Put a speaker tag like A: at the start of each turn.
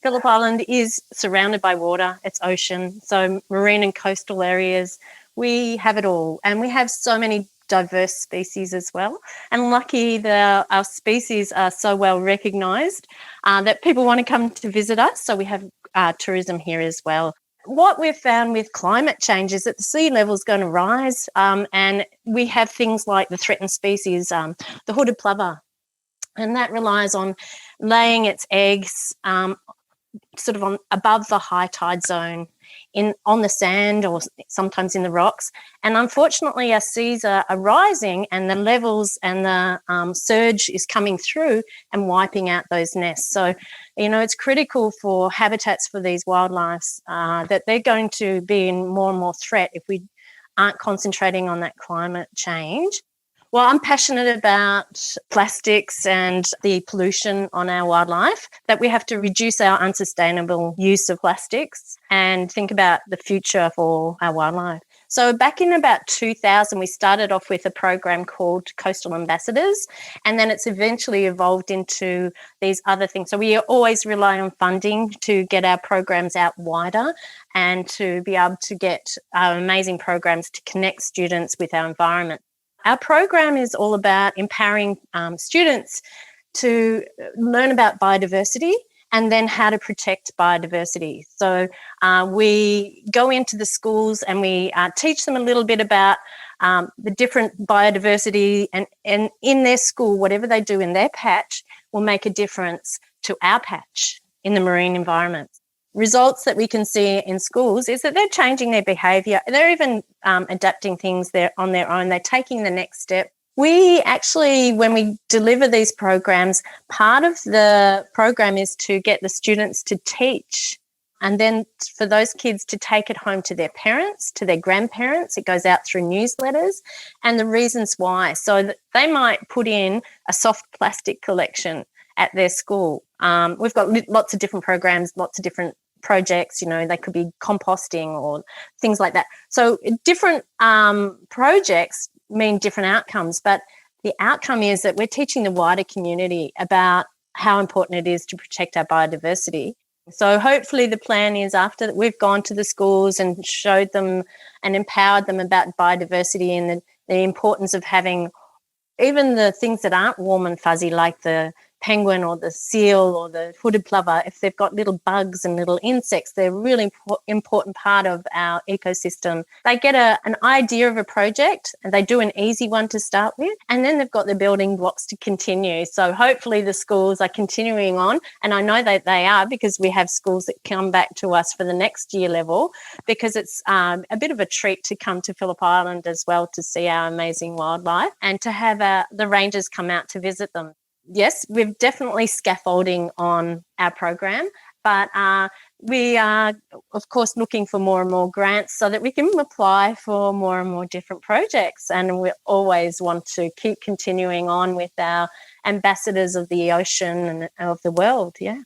A: Phillip Island is surrounded by water. It's ocean, so marine and coastal areas. We have it all, and we have so many diverse species as well. And lucky that our species are so well recognised that people want to come to visit us. So we have tourism here as well. What we've found with climate change is that the sea level is going to rise, and we have things like the threatened species, the hooded plover, and that relies on laying its eggs sort of on above the high tide zone on the sand or sometimes in the rocks. And unfortunately, our seas are rising, and the levels and the surge is coming through and wiping out those nests. So, it's critical for habitats for these wildlife that they're going to be in more and more threat if we aren't concentrating on that climate change. Well, I'm passionate about plastics and the pollution on our wildlife, that we have to reduce our unsustainable use of plastics and think about the future for our wildlife. So back in about 2000, we started off with a program called Coastal Ambassadors, and then it's eventually evolved into these other things. So we always rely on funding to get our programs out wider and to be able to get our amazing programs to connect students with our environment. Our program is all about empowering students to learn about biodiversity and then how to protect biodiversity. So we go into the schools and we teach them a little bit about the different biodiversity, and in their school, whatever they do in their patch will make a difference to our patch in the marine environment. Results that we can see in schools is that they're changing their behaviour. They're even adapting things on their own. They're taking the next step. We actually, when we deliver these programs, part of the program is to get the students to teach, and then for those kids to take it home to their parents, to their grandparents. It goes out through newsletters, and the reasons why. So that they might put in a soft plastic collection at their school. We've got lots of different programs, lots of different projects. They could be composting or things like that. So different projects mean different outcomes, but the outcome is that we're teaching the wider community about how important it is to protect our biodiversity. So hopefully the plan is, after that we've gone to the schools and showed them and empowered them about biodiversity and the importance of having even the things that aren't warm and fuzzy, like the penguin or the seal or the hooded plover, if they've got little bugs and little insects, they're a really important part of our ecosystem. They get an idea of a project, and they do an easy one to start with, and then they've got the building blocks to continue. So hopefully the schools are continuing on, and I know that they are, because we have schools that come back to us for the next year level, because it's a bit of a treat to come to Phillip Island as well to see our amazing wildlife and to have the rangers come out to visit them. Yes, we're definitely scaffolding on our program, but we are, of course, looking for more and more grants so that we can apply for more and more different projects. And we always want to keep continuing on with our ambassadors of the ocean and of the world, yeah.